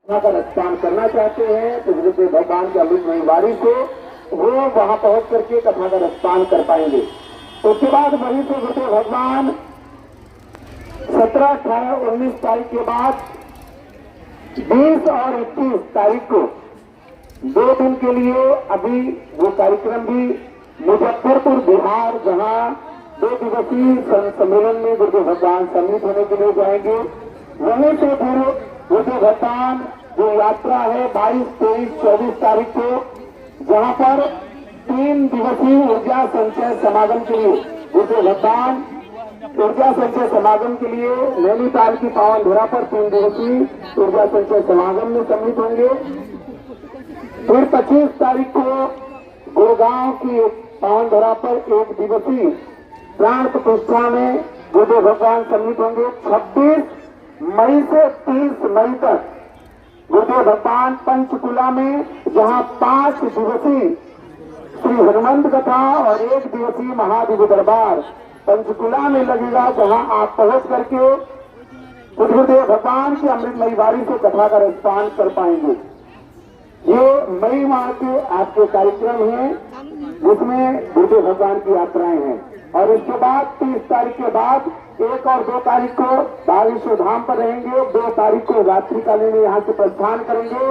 वहाँ का रक्तदान करना चाहते हैं तो गुरुदेव भगवान के अमृत महिवारी से वो वहां पहुंच करके कथा का रक्तदान कर पाएंगे। उसके बाद वहीं से गुरुदेव भगवान 17, 18, 19 तारीख के बाद 20 और 21 तारीख को 2 दिन के लिए अभी वो कार्यक्रम भी मुजफ्फरपुर बिहार, जहां 2 दिवसीय सम्मेलन में गुरुदेव भगवान सम्मिलित होने के लिए जाएंगे। वहीं से फिर गुरुदेव भगवान जो यात्रा है 22, 23, 24 तारीख को, जहां पर 3 दिवसीय ऊर्जा संचय समागम के लिए गुरुदेव भगवान ऊर्जा संचय समागम के लिए नैनीताल की पावन धरा पर 3 दिवसीय ऊर्जा संचय समागम में सम्मिलित होंगे। फिर 25 तारीख को गुड़गांव की पावन धरा पर 1 दिवसीय प्राण प्रतिष्ठा में गुरुदेव भगवान सम्मिलित होंगे। 26 मई से 30 मई तक गुरुदेव भगवान पंचकुला में, जहां 5 दिवसीय श्री हनुमंत कथा और 1 दिवसीय महादिव्य दरबार पंचकुला में लगेगा, जहां आप पहुंच करके गुरुदेव भगवान की अमृतमयी वाणी से कथा का रसपान कर पाएंगे। ये मई माह के आपके कार्यक्रम हैं, जिसमें गुरुदेव भगवान की यात्राएं हैं। और इसके बाद 30 तारीख के बाद 1 और 2 तारीख को बागेश्वर धाम पर रहेंगे। 2 तारीख को रात्रिकालीन में यहाँ से प्रस्थान करेंगे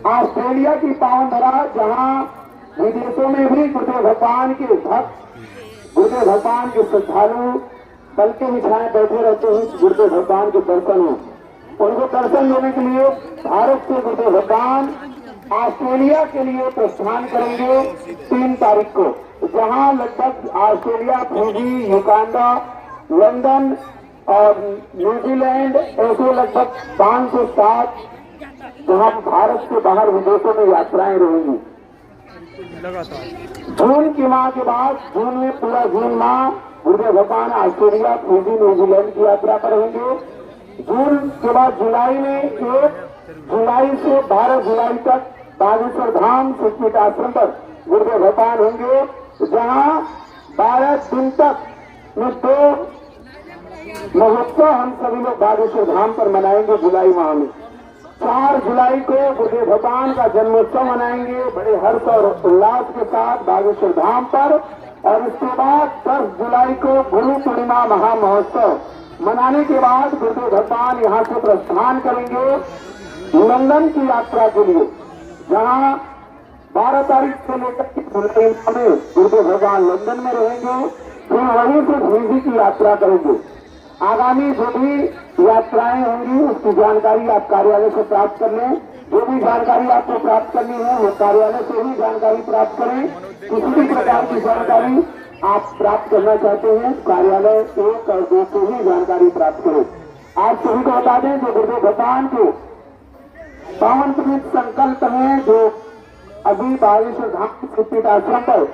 ऑस्ट्रेलिया की पावन धरा, जहाँ विदेशों में भी गुरुदेव भगवान के भक्त, गुरुदेव भगवान के श्रद्धालु पल के बिछाए बैठे रहते हैं। गुरुदेव भगवान के दर्शन हो, उनको दर्शन देने के लिए भारत से गुरुदेव भगवान ऑस्ट्रेलिया के लिए प्रस्थान करेंगे 3 तारीख को, जहां लगभग ऑस्ट्रेलिया, फिजी, युगांडा, लंदन और न्यूजीलैंड ऐसे लगभग 5 से 7 जहां भारत से बाहर विदेशों में यात्राएं रहेंगी। जून की माह के बाद जून में पूरा जून माह गुरुदेव भगवान ऑस्ट्रेलिया, फिजी, न्यूजीलैंड की यात्रा पर रहेंगे। जून के बाद जुलाई में 1 जुलाई से 12 जुलाई तक बागेश्वर धाम सिद्धपीठ आश्रम पर गुरुदेव भगवान होंगे, जहां 12 दिन तक में 2 महोत्सव हम सभी लोग बागेश्वर धाम पर मनाएंगे। जुलाई माह में 4 जुलाई को गुरुदेव भगवान का जन्मोत्सव मनाएंगे बड़े हर्ष और उल्लास के साथ बागेश्वर धाम पर। और इसके बाद 10 जुलाई को गुरु पूर्णिमा महामहोत्सव मनाने के बाद गुरुदेव भगवान यहाँ से प्रस्थान करेंगे लंदन की यात्रा के लिए, जहाँ 12 तारीख से लेकर जुलाई में गुरुदेव भगवान लंदन में रहेंगे। फिर वहीं से फिजी की यात्रा करेंगे। आगामी जो भी यात्राएं होंगी उसकी जानकारी आप कार्यालय से प्राप्त कर लें। जो भी जानकारी आपको प्राप्त करनी है वो कार्यालय से ही जानकारी प्राप्त करें। किसी भी प्रकार की जानकारी आप प्राप्त करना चाहते हैं कार्यालय 1 और 2 से ही जानकारी प्राप्त करें। आप सभी को बता दें जो गुरुदेव भगवान के पावन पवित्र संकल्प हैं जो अभी बागेश्वर धाम सिद्धपीठ आश्रम पर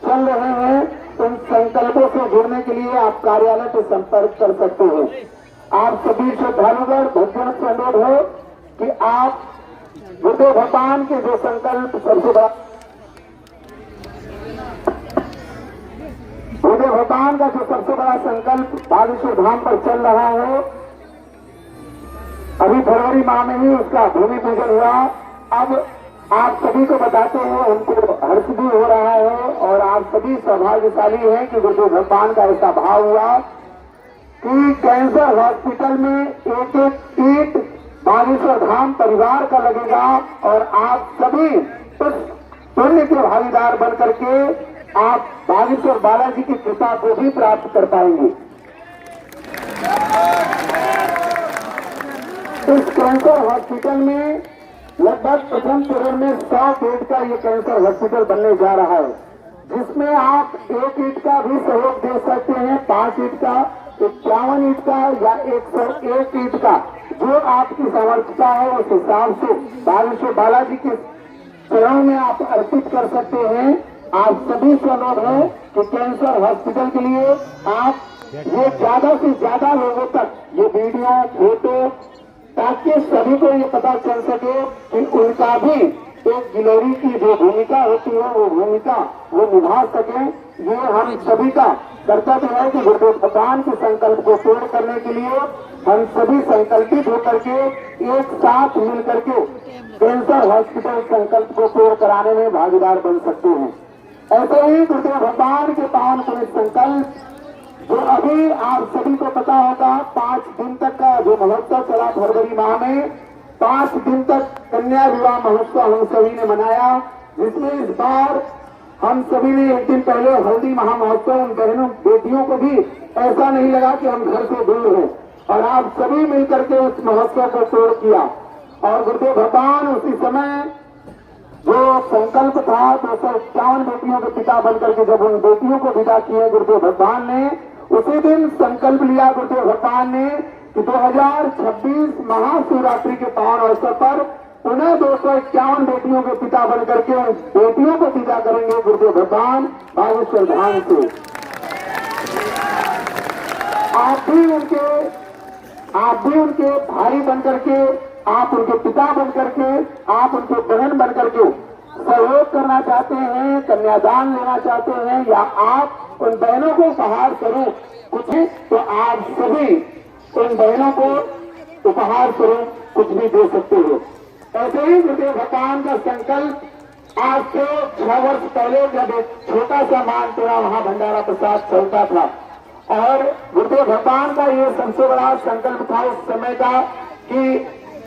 चल रहे हैं, उन संकल्पों से जुड़ने के लिए आप कार्यालय से संपर्क कर सकते हैं। आप सभी श्रद्धालुगण भक्तों से अनुरोध है कि आप गुरुदेव भगवान के जो संकल्प सबसे बड़ा गुरुदेव भगवान का जो सबसे बड़ा संकल्प बागेश्वर धाम पर चल रहा है, अभी फरवरी माह में ही उसका भूमि पूजन हुआ। अब आप सभी को बताते हैं, उनको हर्ष भी हो रहा है और आप सभी सौभाग्यशाली हैं कि गुरुदेव भगवान का ऐसा भाव हुआ कि कैंसर हॉस्पिटल में एक ईंट बागेश्वर धाम परिवार का लगेगा और आप सभी उस पुण्य के भागीदार बन करके आप बागेश्वर बालाजी की कृपा को भी प्राप्त कर पाएंगे। इस कैंसर हॉस्पिटल में लगभग प्रथम चरण में 100 बेड का ये कैंसर हॉस्पिटल बनने जा रहा है, जिसमें आप 1 ईंट का भी सहयोग दे सकते हैं, 5 ईंट का, 51 ईंट का या 101 ईंट का, जो आपकी सामर्थ्यता है उस हिसाब से बागेश्वर बालाजी के चरणों में आप अर्पित कर सकते हैं। आप सभी से अनुरोध है कि कैंसर हॉस्पिटल के लिए आप ये ज्यादा से ज्यादा लोगों तक ये वीडियो, फोटो, ताकि सभी को ये पता चल सके कि उनका भी एक गिलोरी की जो भूमिका होती है वो भूमिका वो निभा सके। ये हम सभी का कर्तव्य है कि गुरुदेव भगवान के संकल्प को पूर्ण करने के लिए हम सभी संकल्पित होकर के एक साथ मिल करके कैंसर हॉस्पिटल संकल्प को पूर्ण कराने में भागीदार बन सकते हैं। ऐसे ही गुरुदेव भगवान के पावन पुण्य संकल्प जो अभी आप सभी को पता होगा 5 दिन तक का जो महोत्सव चला फरवरी माह में 5 दिन तक कन्या विवाह महोत्सव हम सभी ने मनाया, जिसमें इस बार हम सभी ने एक दिन पहले हल्दी महामहोत्सव उन बहनों बेटियों को भी ऐसा नहीं लगा कि हम घर से दूर हैं और आप सभी मिलकर के उस महोत्सव को पूर्ण किया। और गुरुदेव भगवान उसी समय जो संकल्प था 251 बेटियों के पिता बनकर के जब उन बेटियों को विदा किए गुरुदेव भगवान ने, उसी दिन संकल्प लिया गुरुदेव भगवान ने कि 2026 महाशिवरात्रि के पावन अवसर पर पुनः 251 बेटियों के पिता बनकर के उन बेटियों को विदा करेंगे गुरुदेव भगवान बागेश्वर धाम से। आप भी उनके भाई बनकर के, आप उनके पिता बनकर के, आप उनके बहन बनकर के सहयोग करना चाहते हैं, कन्यादान लेना चाहते हैं या आप उन बहनों को उपहार स्वरूप कुछ, तो आप सभी उन बहनों को उपहार स्वरूप कुछ भी दे सकते हो। ऐसे ही गुरुदेव भगवान का संकल्प आज से 6 वर्ष पहले जब एक छोटा सा मानपुरा वहां भंडारा प्रसाद चलता था और गुरुदेव भगवान का ये सबसे बड़ा संकल्प था उस समय का कि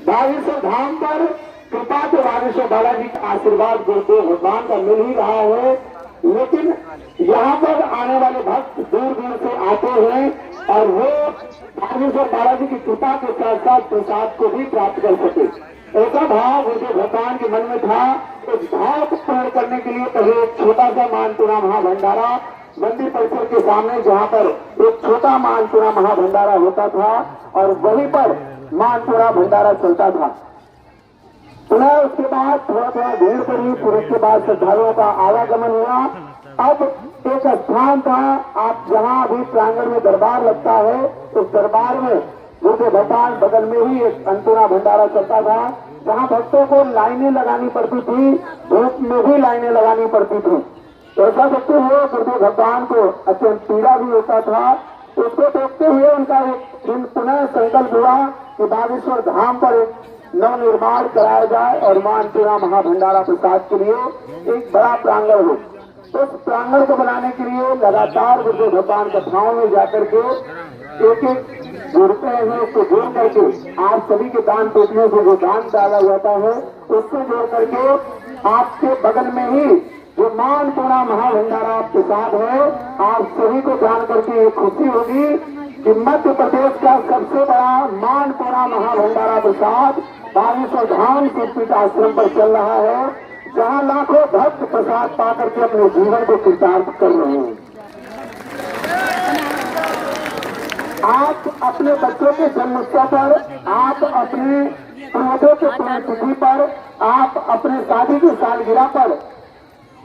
बागेश्वर धाम पर कृपा तो बागेश्वर बालाजी का आशीर्वाद गुरुदेव भगवान का मिल ही रहा है, लेकिन यहाँ पर आने वाले भक्त दूर दूर से आते हैं और वो बागेश्वर बालाजी की कृपा के साथ साथ प्रसाद को भी प्राप्त कर सके। ऐसा भाव गुरुदेव भगवान के मन में था। उस भाव को पूर्ण करने के लिए पहले एक छोटा सा मानपुरा महाभंडारा मंदिर परिसर के सामने, जहाँ पर एक छोटा मानपुरा महाभंडारा होता था और वहीं पर मानपुरा भंडारा चलता था। पुनः उसके बाद थोड़ा थोड़ा भीड़ पड़ी, फिर उसके बाद श्रद्धालुओं का आवागमन हुआ। अब एक स्थान था, आप जहाँ अभी प्रांगण में दरबार लगता है, उस दरबार में गुरुदेव भगवान बगल में ही एक अंतुना भंडारा चलता था, जहाँ भक्तों को लाइनें लगानी पड़ती थी, धूप में भी लाइनें लगानी पड़ती थी। ऐसा देखते हुए गुरुदेव भगवान को अत्यंत पीड़ा भी होता था। उसको देखते हुए उनका एक दिन पुनः संकल्प हुआ कि बागेश्वर धाम पर एक नव निर्माण कराया जाए और मानपुरा महाभंडारा प्रसाद के लिए एक बड़ा प्रांगण हो। उस प्रांगण को बनाने के लिए लगातार गुरुदेव भगवान कथाओं में जाकर के एक रुपए है उसको जोड़ करके आप सभी के दान पेटियों से जो दान डाला जाता है उसको जोड़ करके आपके बगल में ही जो मानपुरा महाभंडारा आपके साथ है, आप सभी को जान करके एक खुशी होगी कि मध्य प्रदेश का सबसे बड़ा मानपुरा महाभंडारा प्रसाद बागेश्वर धाम सिद्धपीठ आश्रम पर चल रहा है, जहां लाखों भक्त प्रसाद पाकर के अपने जीवन को कृतार्थ कर रहे हैं। आप अपने बच्चों के जन्मोत्सव पर, आप अपने पूर्वजों के पुण्यतिथि पर, आप अपने शादी की सालगिरह पर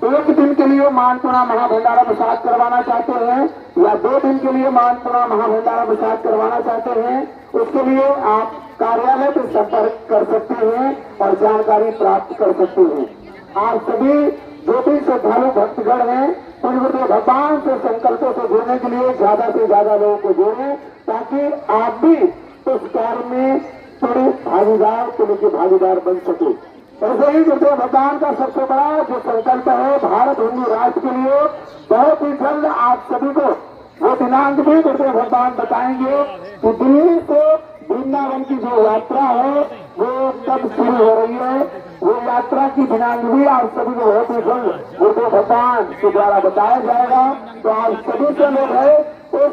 एक दिन के लिए मानपुरा महाभंडारा प्रसाद करवाना चाहते हैं या 2 दिन के लिए मानपुरा महाभंडारा प्रसाद करवाना चाहते हैं, उसके लिए आप कार्यालय पर संपर्क कर सकते हैं और जानकारी प्राप्त कर सकते हैं। आप सभी जो भी श्रद्धालु भक्तगण हैं उन गुरुदेव भगवान से संकल्पों से जुड़ने के लिए ज्यादा से ज्यादा लोगों को जोड़ें, ताकि आप भी उस कार्य में थोड़े भागीदार भागीदार बन सके। ऐसे ही गुरुदेव भगवान का सबसे बड़ा जो संकल्प है भारत हिंदू राष्ट्र के लिए, बहुत ही जल्द आप सभी को वो दिनांक भी गुरुदेव भगवान बताएंगे कि दिल्ली से वृंदावन की जो यात्रा है वो कब शुरू हो रही है। वो यात्रा की दिनांक भी आप सभी को बहुत ही जल्द गुरुदेव भगवान के द्वारा बताया जाएगा। तो आप सभी से लोग है उस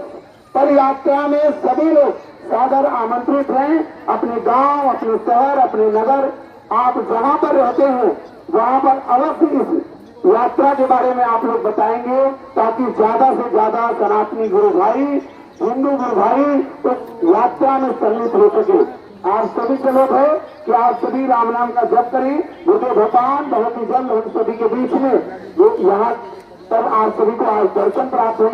पर यात्रा में सभी लोग सादर आमंत्रित हैं। अपने गांव, अपने शहर, अपने नगर, आप जहां पर रहते हैं वहां पर अवश्य इस यात्रा के बारे में आप लोग बताएंगे, ताकि ज्यादा से ज्यादा सनातनी गुरु भाई, हिंदू गुरु भाई उस यात्रा में सम्मिलित हो सके। आप सभी से लोग है कि आप सभी राम नाम का जप करें। गुरुदेव भगवान बहुत ही जल्द हम सभी के बीच में जो यहाँ तब आप सभी को आज दर्शन प्राप्त हो।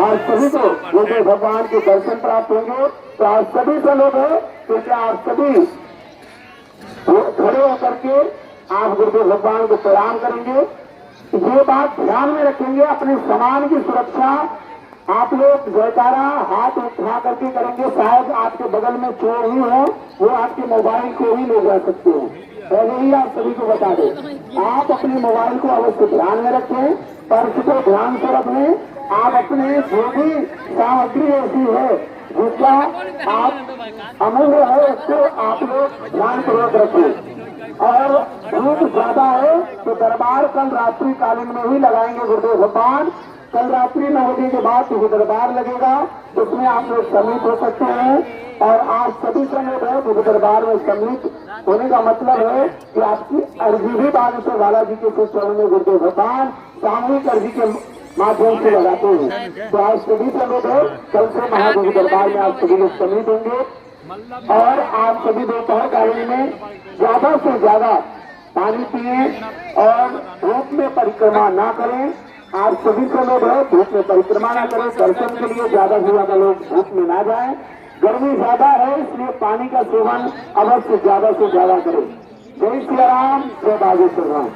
आज सभी को गुरुदेव भगवान के दर्शन प्राप्त होंगे। तो आप सभी से लोग है क्योंकि आप सभी खड़े होकर के आप गुरुदेव भगवान को प्रणाम करेंगे। ये बात ध्यान में रखेंगे, अपने सामान की सुरक्षा आप लोग जयकारा हाथ उठा करके करेंगे। शायद आपके बगल में चोर ही हो, वो आपके मोबाइल को ही ले जा सकते हो। पहले ही आप सभी को बता दें, आप अपने मोबाइल को अवश्य ध्यान में रखें, पर्स को ध्यान से रखें। आप अपने जो भी सामग्री ऐसी है जिसका आप अमूल्य है उसको आप लोग ध्यानपूर्वक रखें। और धूप ज्यादा है तो दरबार कल रात्रि कालीन में ही लगाएंगे गुरुदेव भगवान। कल रात्रि 9 बजे के बाद जो दरबार लगेगा उसमें आप लोग सम्मिलित हो सकते हैं। और आप सभी सम्मिलित है तो दरबार में सम्मिलित होने का मतलब है कि आपकी अर्जी भी बागेश्वर बालाजी के कुछ चरणों में गुरुदेव भगवान सामूहिक अर्जी के माध्यम से लगाते हैं। तो आज सभी सम्मिलित है, कल से महादेव दरबार में आप सभी लोग सम्मिलित होंगे। और आप सभी दोपहर कालीन में ज्यादा से ज्यादा पानी पिए और धूप में परिक्रमा ना करें। आप सभी से लोग है धूप में परिक्रमा ना करें। दर्शन के लिए ज्यादा से ज्यादा लोग धूप में ना जाएं। गर्मी ज्यादा है इसलिए पानी का सेवन अवश्य ज्यादा से ज्यादा करें। जय श्री राम, जय बागेश्वर राम।